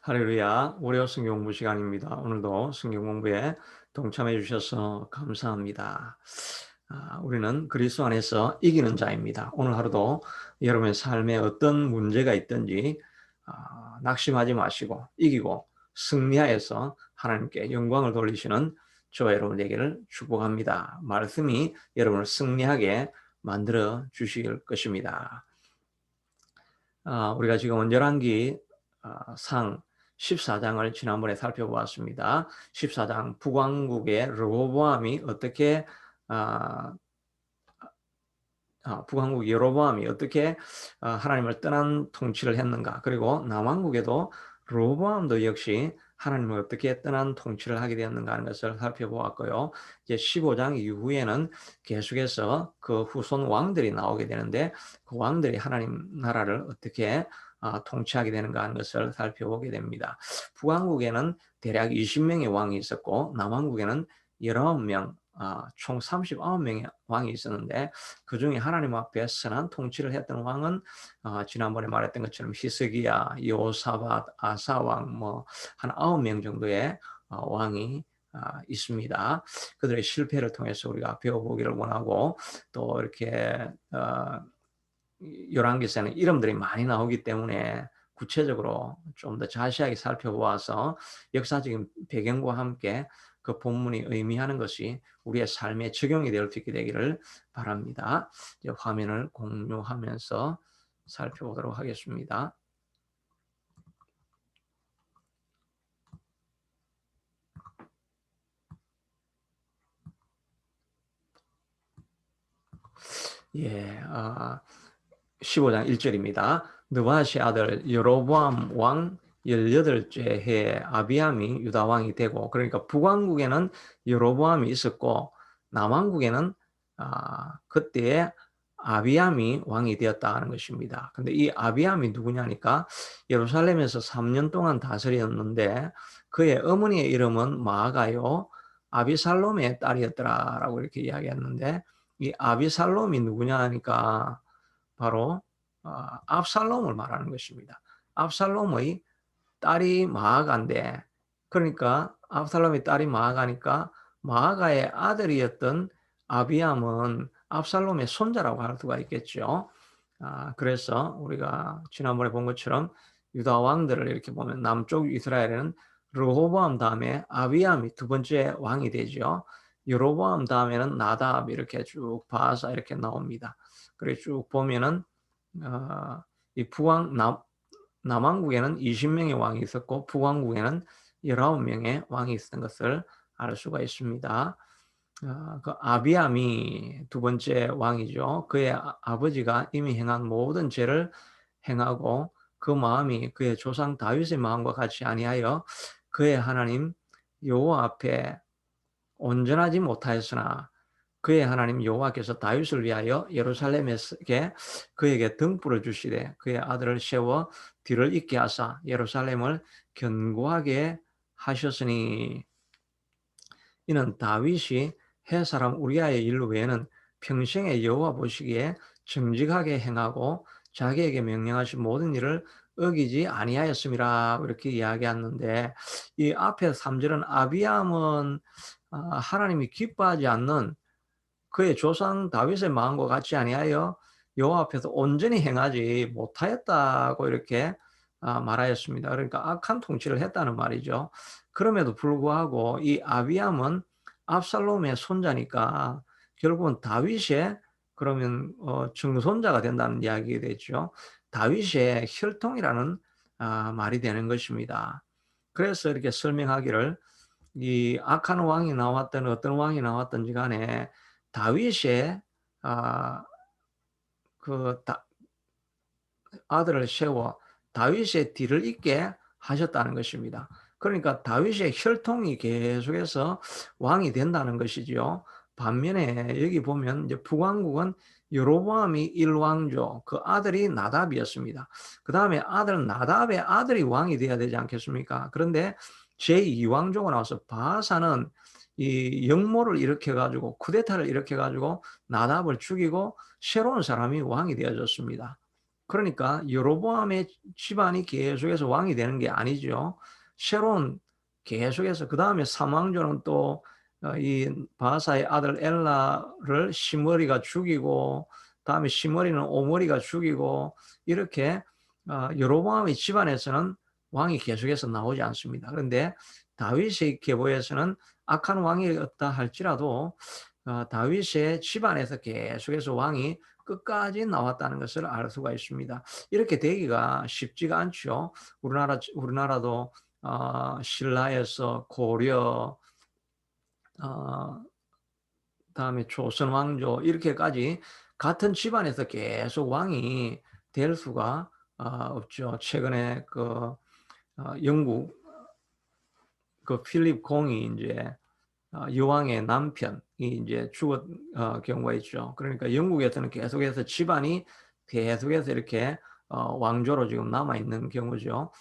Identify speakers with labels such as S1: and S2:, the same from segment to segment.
S1: 할렐루야, 월요 성경 공부 시간입니다. 오늘도 성경 공부에 동참해 주셔서 감사합니다. 우리는 그리스도 안에서 이기는 자입니다. 오늘 하루도 여러분의 삶에 어떤 문제가 있든지 낙심하지 마시고 이기고 승리하여서 하나님께 영광을 돌리시는 저와 여러분 되기를 축복합니다. 말씀이 여러분을 승리하게 만들어 주실 것입니다. 우리가 지금 열왕기 상 14장을 지난번에 살펴보았습니다. 14장 북왕국의 르호보암이 어떻게 북왕국 여로보암이 어떻게 하나님을 떠난 통치를 했는가, 그리고 남왕국에도 르호보암도 역시 하나님을 어떻게 떠난 통치를 하게 되었는가 하는 것을 살펴보았고요. 이제 15장 이후에는 계속해서 그 후손 왕들이 나오게 되는데 그 왕들이 하나님 나라를 어떻게 통치하게 되는가 하는 것을 살펴보게 됩니다. 북왕국에는 대략 20명의 왕이 있었고 남왕국에는 19명, 총 39명의 왕이 있었는데 그 중에 하나님 앞에 선한 통치를 했던 왕은 지난번에 말했던 것처럼 히스기야, 여호사밧, 아사왕 한 9명 정도의 왕이 있습니다. 그들의 실패를 통해서 우리가 배워보기를 원하고, 또 이렇게 열왕기서는 이름들이 많이 나오기 때문에 구체적으로 좀 더 자세하게 살펴보아서 역사적인 배경과 함께 그 본문이 의미하는 것이 우리의 삶에 적용이 될 수 있게 되기를 바랍니다. 이제 화면을 공유하면서 살펴보도록 하겠습니다. 예, 15장 1절입니다. 느바시 아들 여로보암 왕 18째 해에 아비암이 유다 왕이 되고, 그러니까 북왕국에는 여로보암이 있었고 남왕국에는 그때에 아비암이 왕이 되었다 하는 것입니다. 근데 이 아비암이 누구냐니까 예루살렘에서 3년 동안 다스렸는데 그의 어머니의 이름은 마아가요 아비살롬의 딸이었더라라고 이렇게 이야기했는데, 이 아비살롬이 누구냐 하니까 바로 압살롬을 말하는 것입니다. 압살롬의 딸이 마아가인데, 그러니까 압살롬의 딸이 마아가니까 마아가의 아들이었던 아비암은 압살롬의 손자라고 할 수가 있겠죠. 그래서 우리가 지난번에 본 것처럼 유다 왕들을 이렇게 보면 남쪽 이스라엘에는 르호보암 다음에 아비암이 두 번째 왕이 되죠. 여로보암 다음에는 나답, 이렇게 쭉 바사 이렇게 나옵니다. 그래 쭉 보면은 이 남왕국에는 20명의 왕이 있었고 북왕국에는 19명의 왕이 있었던 것을 알 수가 있습니다. 그 아비암이 두 번째 왕이죠. 그의 아버지가 이미 행한 모든 죄를 행하고 그 마음이 그의 조상 다윗의 마음과 같이 아니하여 그의 하나님 여호와 앞에 온전하지 못하였으나 그의 하나님 여호와께서 다윗을 위하여 예루살렘에게 그에게 등불을 주시되 그의 아들을 세워 뒤를 잇게 하사 예루살렘을 견고하게 하셨으니, 이는 다윗이 해 사람 우리아의 일 외에는 평생에 여호와 보시기에 정직하게 행하고 자기에게 명령하신 모든 일을 어기지 아니하였음이라 이렇게 이야기하는데, 이 앞에 3절은 아비암은 하나님이 기뻐하지 않는 그의 조상 다윗의 마음과 같이 아니하여 여호와 앞에서 온전히 행하지 못하였다고 이렇게 말하였습니다. 그러니까 악한 통치를 했다는 말이죠. 그럼에도 불구하고 이 아비암은 압살롬의 손자니까 결국은 다윗의 그러면 증손자가 된다는 이야기가 되죠. 다윗의 혈통이라는 말이 되는 것입니다. 그래서 이렇게 설명하기를, 이 악한 왕이 나왔든 어떤 왕이 나왔든지 간에 다윗의 아, 그 아들을 세워 다윗의 뒤를 잇게 하셨다는 것입니다. 그러니까 다윗의 혈통이 계속해서 왕이 된다는 것이지요. 반면에 여기 보면 이제 북왕국은 여로보암이 일왕조, 그 아들이 나답이었습니다. 그 다음에 아들 나답의 아들이 왕이 되어야 되지 않겠습니까? 그런데 제2왕조가 나와서 바사는 이 역모를 일으켜가지고 쿠데타를 일으켜가지고 나답을 죽이고 새로운 사람이 왕이 되어졌습니다. 그러니까 여로보암의 집안이 계속해서 왕이 되는 게 아니죠. 새로운 계속해서 그다음에 삼왕조는 또 이 바하사의 아들 엘라를 시므리가 죽이고 다음에 시므리는 오므리가 죽이고 이렇게 여로보암의 집안에서는 왕이 계속해서 나오지 않습니다. 그런데 다윗의 계보에서는 악한 왕이 없다 할지라도 다윗의 집안에서 계속해서 왕이 끝까지 나왔다는 것을 알 수가 있습니다. 이렇게 되기가 쉽지가 않죠. 우리나라도 신라에서 고려, 다음에 조선 왕조 이렇게까지 같은 집안에서 계속 왕이 될 수가 없죠. 최근에 영국 필립 공이 이제 여왕의 남편이 이제 죽은 경우가 있죠. 그러니까 영국에서는 계속해서 집안이 계속해서 이렇게 왕조로 지금 남아 있는 경우죠.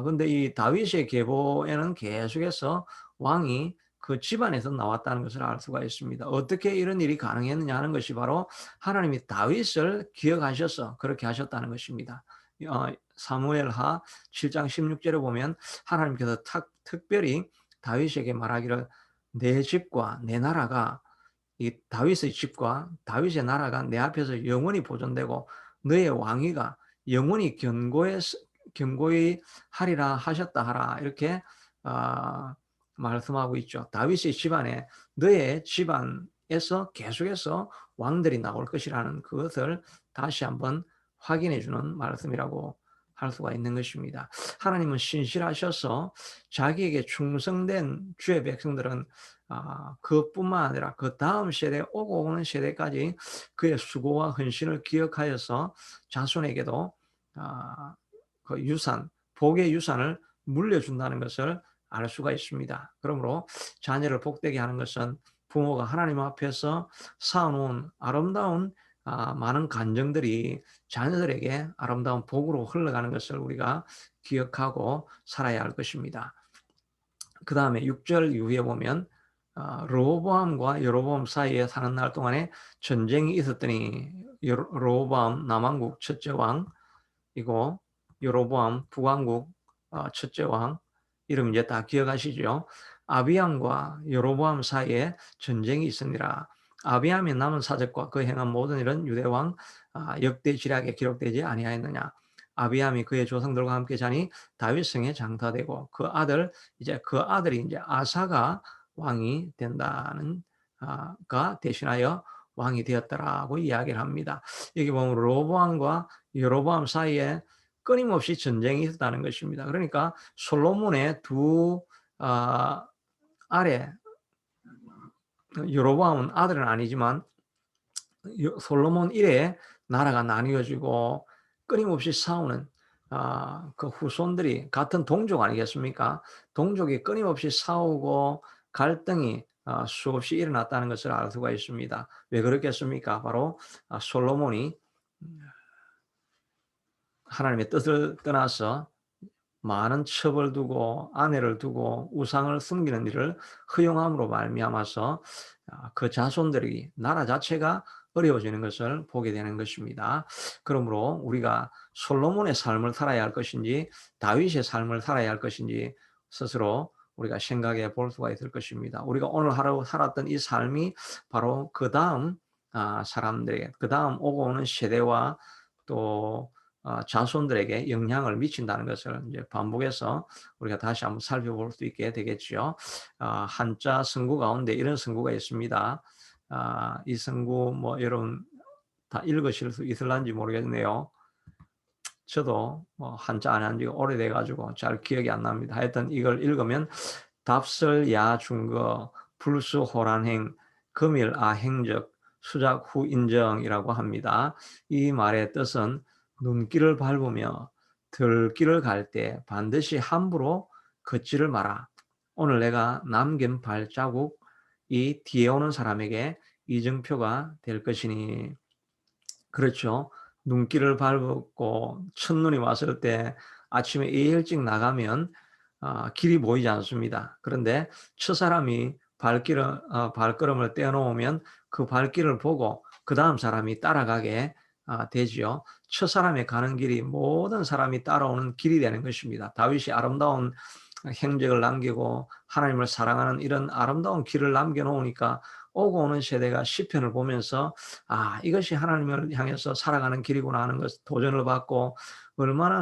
S1: 근데 이 다윗의 계보에는 계속해서 왕이 그 집안에서 나왔다는 것을 알 수가 있습니다. 어떻게 이런 일이 가능했느냐 하는 것이 바로 하나님이 다윗을 기억하셔서 그렇게 하셨다는 것입니다. 사무엘하 7장 16절에 보면 하나님께서 특별히 다윗에게 말하기를 내 집과 내 나라가 이 다윗의 집과 다윗의 나라가 내 앞에서 영원히 보존되고 너의 왕위가 영원히 견고히 하리라 하셨다 하라 이렇게 말씀하고 있죠. 다윗의 집안에 너의 집안에서 계속해서 왕들이 나올 것이라는 그것을 다시 한번 확인해 주는 말씀이라고 할 수가 있는 것입니다. 하나님은 신실하셔서 자기에게 충성된 주의 백성들은 그뿐만 아니라 그 다음 세대 오고 오는 세대까지 그의 수고와 헌신을 기억하여서 자손에게도 그 유산, 복의 유산을 물려준다는 것을 알 수가 있습니다. 그러므로 자녀를 복되게 하는 것은 부모가 하나님 앞에서 쌓아놓은 아름다운 많은 간정들이 자녀들에게 아름다운 복으로 흘러가는 것을 우리가 기억하고 살아야 할 것입니다. 그 다음에 6절 이후에 보면 르호보암과 여로보암 사이에 사는 날 동안에 전쟁이 있었더니 르호보암 남왕국 첫째 왕이고 여로보암 북왕국 첫째 왕 이름 이제 다 기억하시죠? 아비암과 여로보암 사이에 전쟁이 있습니다. 아비암의 남은 사적과 그 행한 모든 일은 유대왕 역대 지략에 기록되지 아니하였느냐. 아비암이 그의 조상들과 함께 자니 다윗성에 장사되고 그 아들이 이제 아사가 왕이 된다는 가 대신하여 왕이 되었다라고 이야기를 합니다. 여기 보면 로보암과 여로보암 사이에 끊임없이 전쟁이 있었다는 것입니다. 그러니까 솔로몬의 두 아래 여로보암은 아들은 아니지만 솔로몬 이래 나라가 나뉘어지고 끊임없이 싸우는 그 후손들이 같은 동족 아니겠습니까? 동족이 끊임없이 싸우고 갈등이 수없이 일어났다는 것을 알 수가 있습니다. 왜 그렇겠습니까? 바로 솔로몬이 하나님의 뜻을 떠나서 많은 첩을 두고 아내를 두고 우상을 숨기는 일을 허용함으로 말미암아서 그 자손들이 나라 자체가 어려워지는 것을 보게 되는 것입니다. 그러므로 우리가 솔로몬의 삶을 살아야 할 것인지 다윗의 삶을 살아야 할 것인지 스스로 우리가 생각해 볼 수가 있을 것입니다. 우리가 오늘 하루 살았던 이 삶이 바로 그 다음 사람들에게 그 다음 오고 오는 세대와 또 자손들에게 영향을 미친다는 것을 이제 반복해서 우리가 다시 한번 살펴볼 수 있게 되겠죠. 한자 성구 가운데 이런 성구가 있습니다. 이 성구 뭐 여러분 다 읽으실 수 있을런지 모르겠네요. 저도 뭐 한자 안 한 지가 오래돼 가지고 잘 기억이 안 납니다. 하여튼 이걸 읽으면 답설야 중거 불수호란행 금일 아행적 수작 후 인정이라고 합니다. 이 말의 뜻은 눈길을 밟으며 들길을 갈 때 반드시 함부로 걷지를 마라. 오늘 내가 남긴 발자국 이 뒤에 오는 사람에게 이정표가 될 것이니. 그렇죠. 눈길을 밟고 첫눈이 왔을 때 아침에 일찍 나가면 길이 보이지 않습니다. 그런데 첫 사람이 발걸음을 떼어놓으면 그 발길을 보고 그 다음 사람이 따라가게 되지요. 첫사람의 가는 길이 모든 사람이 따라오는 길이 되는 것입니다. 다윗이 아름다운 행적을 남기고 하나님을 사랑하는 이런 아름다운 길을 남겨놓으니까 오고 오는 세대가 시편을 보면서 이것이 하나님을 향해서 살아가는 길이구나 하는 것을 도전을 받고, 얼마나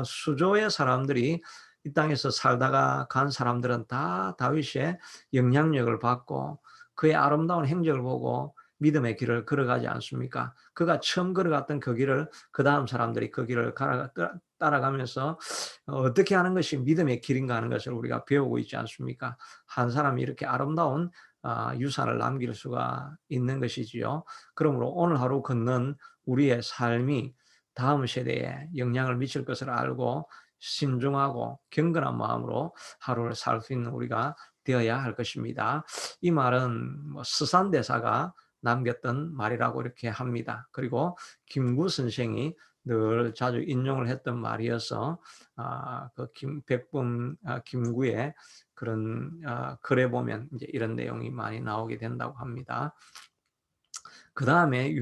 S1: 수조의 사람들이 이 땅에서 살다가 간 사람들은 다 다윗의 영향력을 받고 그의 아름다운 행적을 보고 믿음의 길을 걸어가지 않습니까? 그가 처음 걸어갔던 그 길을 그 다음 사람들이 그 길을 따라가면서 어떻게 하는 것이 믿음의 길인가 하는 것을 우리가 배우고 있지 않습니까? 한 사람이 이렇게 아름다운 유산을 남길 수가 있는 것이지요. 그러므로 오늘 하루 걷는 우리의 삶이 다음 세대에 영향을 미칠 것을 알고 신중하고 경건한 마음으로 하루를 살 수 있는 우리가 되어야 할 것입니다. 이 말은 스산대사가 남겼던 말이라고 이렇게 합니다. 그리고 김구 선생이 늘 자주 인용을 했던 말이어서 백범 김구의 그런 글에 보면 이제 이런 내용이 많이 나오게 된다고 합니다. 그 다음에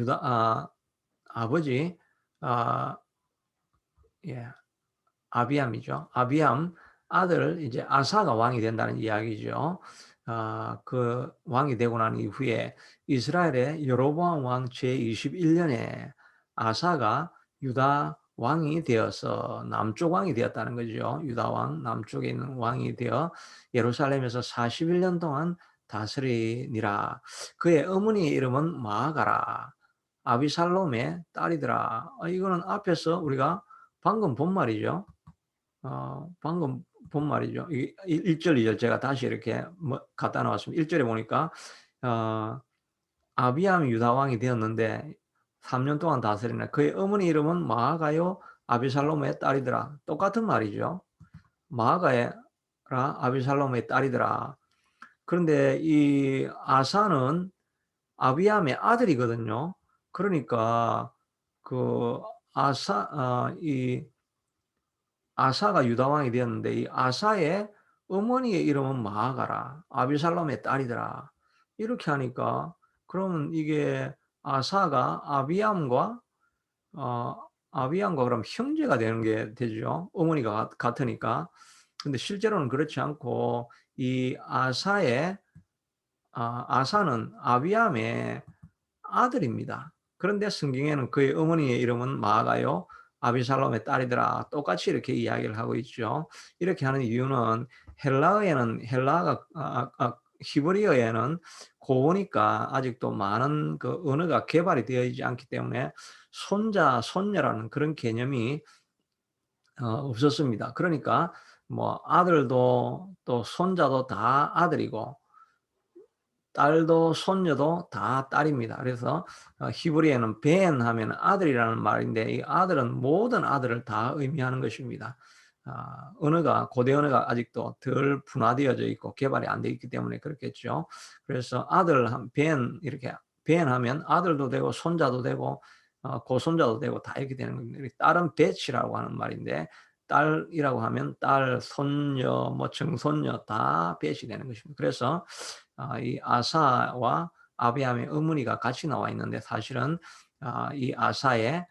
S1: 아버지 아, 예, 아비암이죠. 아비암 아들 이제 아사가 왕이 된다는 이야기죠. 그 왕이 되고 난 이후에 이스라엘의 여로보암 왕 제21년에 아사가 유다 왕이 되어서 남쪽 왕이 되었다는 거죠. 유다 왕 남쪽에 있는 왕이 되어 예루살렘에서 41년 동안 다스리니라. 그의 어머니의 이름은 마아가라. 아비살롬의 딸이더라. 이거는 앞에서 우리가 방금 본 말이죠. 방금 본 말이죠. 1절, 2절 제가 다시 이렇게 갖다 놓았습니다. 1절에 보니까 아비암이 유다 왕이 되었는데 3년 동안 다스리나 그의 어머니 이름은 마아가요 아비살롬의 딸이더라. 똑같은 말이죠. 마아가라 아비살롬의 딸이더라. 그런데 이 아사는 아비암의 아들이거든요. 그러니까 그 이 아사가 유다 왕이 되었는데 이 아사의 어머니의 이름은 마아가라. 아비살롬의 딸이더라. 이렇게 하니까 그러면 이게 아사가 아비암과 그럼 형제가 되는 게 되죠. 어머니가 같으니까. 근데 실제로는 그렇지 않고 이 아사는 아비암의 아들입니다. 그런데 성경에는 그의 어머니의 이름은 마아가요 아비살롬의 딸이더라. 똑같이 이렇게 이야기를 하고 있죠. 이렇게 하는 이유는 히브리어에는 고우니까 아직도 많은 그 언어가 개발이 되어 있지 않기 때문에 손자, 손녀라는 그런 개념이 없었습니다. 그러니까 뭐 아들도 또 손자도 다 아들이고 딸도 손녀도 다 딸입니다. 그래서 히브리어는 벤 하면 아들이라는 말인데 이 아들은 모든 아들을 다 의미하는 것입니다. 고대 언어가 아직도 덜 분화되어져 있고 개발이 안 되어 있기 때문에 그렇겠죠. 그래서 이렇게 벤 하면 아들도 되고 손자도 되고 고손자도 되고 다 이렇게 되는 겁니다. 딸은 벳이라고 하는 말인데 딸이라고 하면 딸, 손녀, 뭐 증손녀 다 벳이 되는 것입니다. 그래서 이 아사와 아비암의 어머니가 같이 나와 있는데 사실은 이 아사는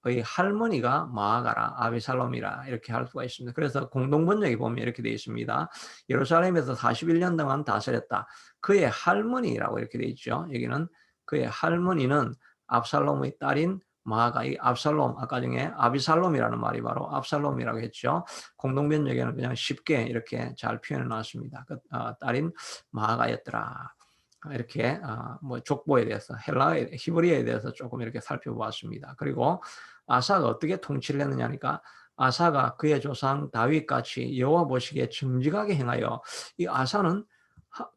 S1: 의 할머니가 마아가라 아비살롬이라 이렇게 할 수가 있습니다. 그래서 공동번역에 보면 이렇게 되어 있습니다. 예루살렘에서 41년 동안 다스렸다. 그의 할머니라고 이렇게 되어 있죠. 여기는 그의 할머니는 압살롬의 딸인 마아가, 이 압살롬, 아까 중에 아비살롬이라는 말이 바로 압살롬이라고 했죠. 공동변역에는 그냥 쉽게 이렇게 잘 표현해 놨습니다. 그 딸인 마아가였더라. 이렇게 뭐 족보에 대해서 히브리어에 대해서 조금 이렇게 살펴보았습니다. 그리고 아사가 어떻게 통치를 했느냐니까 아사가 그의 조상 다윗같이 여호와 보시기에 정직하게 행하여, 이 아사는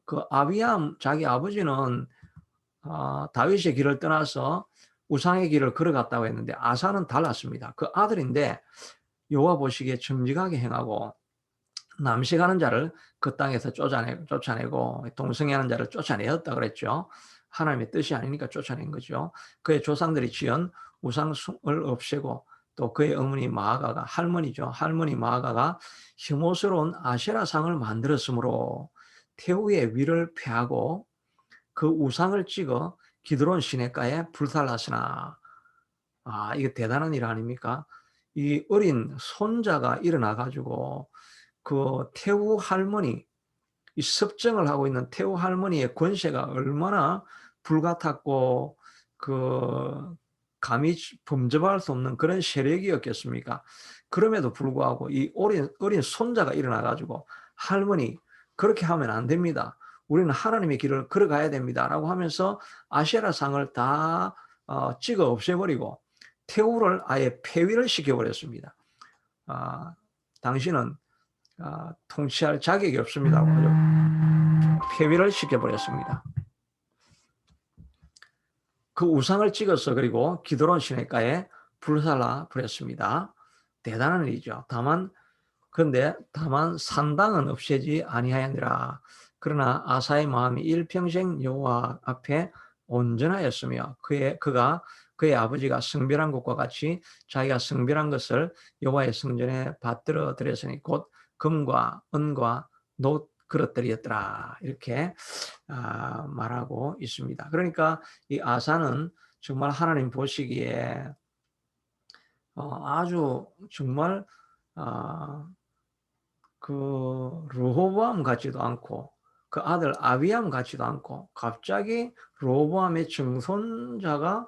S1: 그 아비암 자기 아버지는 다윗의 길을 떠나서 우상의 길을 걸어갔다고 했는데 아사는 달랐습니다. 그 아들인데 여호와 보시기에 정직하게 행하고 남식하는 자를 그 땅에서 쫓아내고 동성애하는 자를 쫓아내었다 그랬죠. 하나님의 뜻이 아니니까 쫓아낸 거죠. 그의 조상들이 지은 우상을 없애고 또 그의 어머니 마아가가 할머니죠. 할머니 마아가가 혐오스러운 아세라상을 만들었으므로 태후의 위를 패하고 그 우상을 찍어 기드론 시내가에 불살랐으나. 아, 이게 대단한 일 아닙니까? 이 어린 손자가 일어나 가지고 그 태우 할머니, 이 섭정을 하고 있는 태우 할머니의 권세가 얼마나 불같았고 그 감히 범접할 수 없는 그런 세력이었겠습니까? 그럼에도 불구하고 이 어린 손자가 일어나 가지고 할머니, 그렇게 하면 안 됩니다. 우리는 하나님의 길을 걸어가야 됩니다라고 하면서 아세라 상을 다 찍어 없애버리고 태우를 아예 폐위를 시켜버렸습니다. 당신은 통치할 자격이 없습니다라고 하죠. 폐위를 시켜버렸습니다. 그 우상을 찍어서 그리고 기드론 시내가에 불살라 버렸습니다. 대단한 일이죠. 다만 산당은 없애지 아니하였느라. 그러나 아사의 마음이 일평생 여호와 앞에 온전하였으며 그가 그의 아버지가 성별한 것과 같이 자기가 성별한 것을 여호와의 성전에 받들어 드렸으니 곧 금과 은과 놋 그릇들이었더라. 이렇게 말하고 있습니다. 그러니까 이 아사는 정말 하나님 보시기에 아주 정말 그 르호보암 같지도 않고 그 아들 아비암 같지도 않고 갑자기 르호보암의 증손자가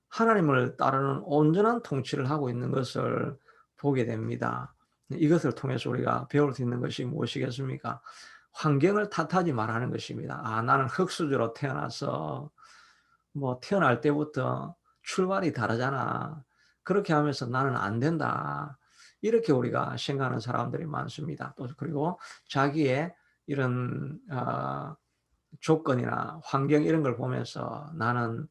S1: 하나님을 따르는 온전한 통치를 하고 있는 것을 보게 됩니다. 이것을 통해서 우리가 배울 수 있는 것이 무엇이겠습니까? 환경을 탓하지 말라는 것입니다. 나는 흙수저로 태어나서 뭐 태어날 때부터 출발이 다르잖아. 그렇게 하면서 나는 안 된다. 이렇게 우리가 생각하는 사람들이 많습니다. 또 그리고 자기의 이런 조건이나 환경 이런 걸 보면서 나는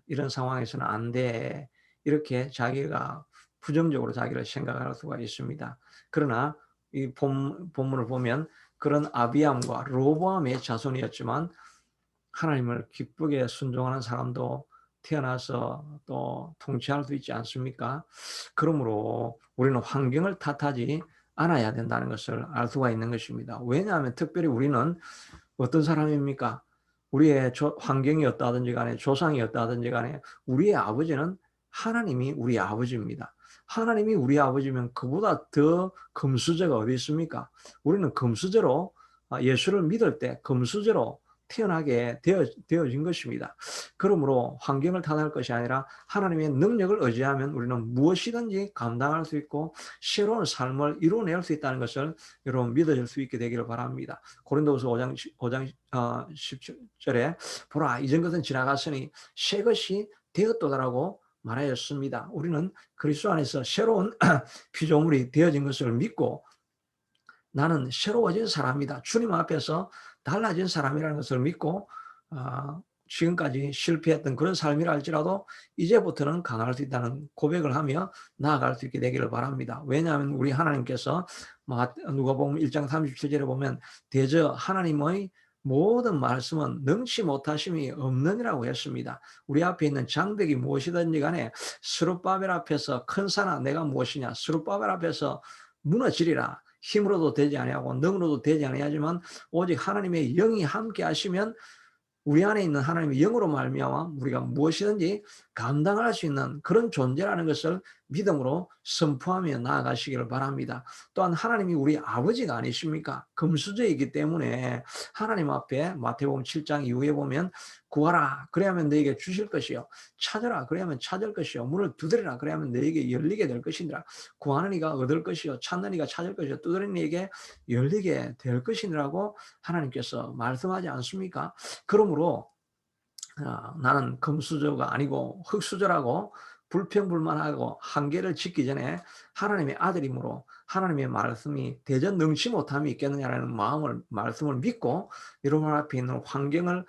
S1: 이런 상황에서는 안 돼. 이렇게 자기가 부정적으로 자기를 생각할 수가 있습니다. 그러나 이 본문을 보면 그런 아비암과 로보암의 자손이었지만 하나님을 기쁘게 순종하는 사람도 태어나서 또 통치할 수 있지 않습니까? 그러므로 우리는 환경을 탓하지 않아야 된다는 것을 알 수가 있는 것입니다. 왜냐하면 특별히 우리는 어떤 사람입니까? 우리의 환경이 어떠하든지 간에 조상이 어떠하든지 간에 우리의 아버지는 하나님이 우리 아버지입니다. 하나님이 우리 아버지면 그보다 더 금수저가 어디 있습니까? 우리는 금수저로 예수를 믿을 때 금수저로 태어나게 되어진 것입니다. 그러므로 환경을 탓할 것이 아니라 하나님의 능력을 의지하면 우리는 무엇이든지 감당할 수 있고 새로운 삶을 이루어낼 수 있다는 것을 여러분 믿어질 수 있게 되기를 바랍니다. 고린도후서 5장 17절에 보라 이전 것은 지나갔으니 새 것이 되었도다라고 말하였습니다. 우리는 그리스도 안에서 새로운 피조물이 되어진 것을 믿고 나는 새로워진 사람이다. 주님 앞에서 달라진 사람이라는 것을 믿고 지금까지 실패했던 그런 삶이라 할지라도 이제부터는 강할 수 있다는 고백을 하며 나아갈 수 있게 되기를 바랍니다. 왜냐하면 우리 하나님께서 누가복음 1장 37절에 보면 대저 하나님의 모든 말씀은 능치 못하심이 없느니라고 했습니다. 우리 앞에 있는 장벽이 무엇이든지 간에 스룹바벨 앞에서 큰 산아 내가 무엇이냐, 스룹바벨 앞에서 무너지리라. 힘으로도 되지 아니하고 능으로도 되지 아니하지만 오직 하나님의 영이 함께 하시면 우리 안에 있는 하나님의 영으로 말미암아 우리가 무엇이든지 감당할 수 있는 그런 존재라는 것을 믿음으로 선포하며 나아가시기를 바랍니다. 또한 하나님이 우리 아버지가 아니십니까? 금수저이기 때문에 하나님 앞에 마태복음 7장 이후에 보면 구하라 그래야면 너에게 주실 것이요 찾으라 그래야면 찾을 것이요 문을 두드리라 그래야면 너에게 열리게 될 것이니라. 구하는 이가 얻을 것이요 찾는 이가 찾을 것이요 두드리는 이에게 열리게 될 것이니라고 하나님께서 말씀하지 않습니까? 그러므로 나는 금수저가 아니고 흙수저라고 불평불만하고 한계를 짓기 전에 하나님의 아들이므로 하나님의 말씀이 대전 능치 못함이 있겠느냐라는 말씀을 믿고 여러분 앞에 있는 환경을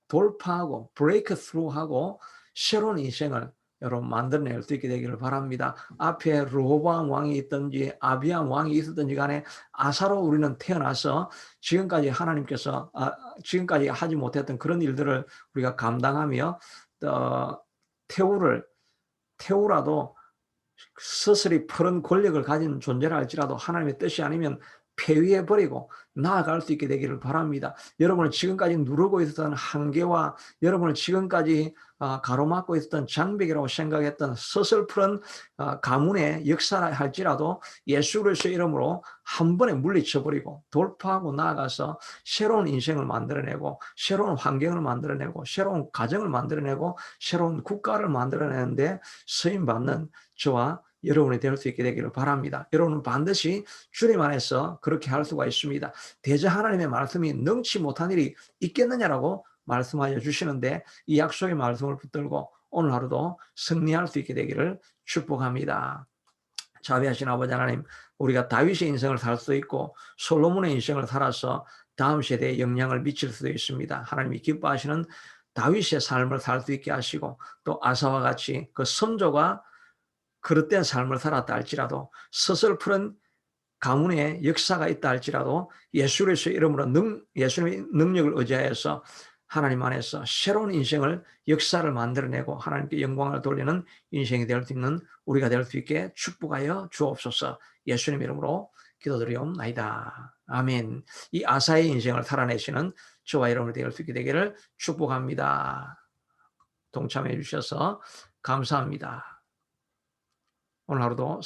S1: 돌파하고 브레이크 스루하고 새로운 인생을 여러분 만들어낼 수 있게 되기를 바랍니다. 앞에 르호보암 왕이 있든지 아비암 왕이 있었든지 간에 아사로 우리는 태어나서 지금까지 하나님께서 지금까지 하지 못했던 그런 일들을 우리가 감당하며 태우라도 스스리 푸른 권력을 가진 존재라 할지라도 하나님의 뜻이 아니면 폐위해버리고 나아갈 수 있게 되기를 바랍니다. 여러분을 지금까지 누르고 있었던 한계와 여러분을 지금까지 가로막고 있었던 장벽이라고 생각했던 서슬프른 가문의 역사라 할지라도 예수 그리스도의 이름으로 한 번에 물리쳐버리고 돌파하고 나아가서 새로운 인생을 만들어내고 새로운 환경을 만들어내고 새로운 가정을 만들어내고 새로운 국가를 만들어내는데 쓰임받는 저와 여러분이 될 수 있게 되기를 바랍니다. 여러분은 반드시 주님 안에서 그렇게 할 수가 있습니다. 대저 하나님의 말씀이 능치 못한 일이 있겠느냐라고 말씀하여 주시는데 이 약속의 말씀을 붙들고 오늘 하루도 승리할 수 있게 되기를 축복합니다. 자비하신 아버지 하나님, 우리가 다윗의 인생을 살 수도 있고 솔로몬의 인생을 살아서 다음 세대에 영향을 미칠 수도 있습니다. 하나님이 기뻐하시는 다윗의 삶을 살 수 있게 하시고 또 아사와 같이 그 선조가 그릇된 삶을 살았다 할지라도 서슬프른 가문의 역사가 있다 할지라도 예수 그리스도의 이름으로 예수님의 능력을 의지하여서 하나님 안에서 새로운 인생을 역사를 만들어내고 하나님께 영광을 돌리는 인생이 될 수 있는 우리가 될 수 있게 축복하여 주옵소서. 예수님 이름으로 기도드리옵나이다. 아멘. 이 아사의 인생을 살아내시는 저와 여러분이 될 수 있게 되기를 축복합니다. 동참해 주셔서 감사합니다. 오늘 하루도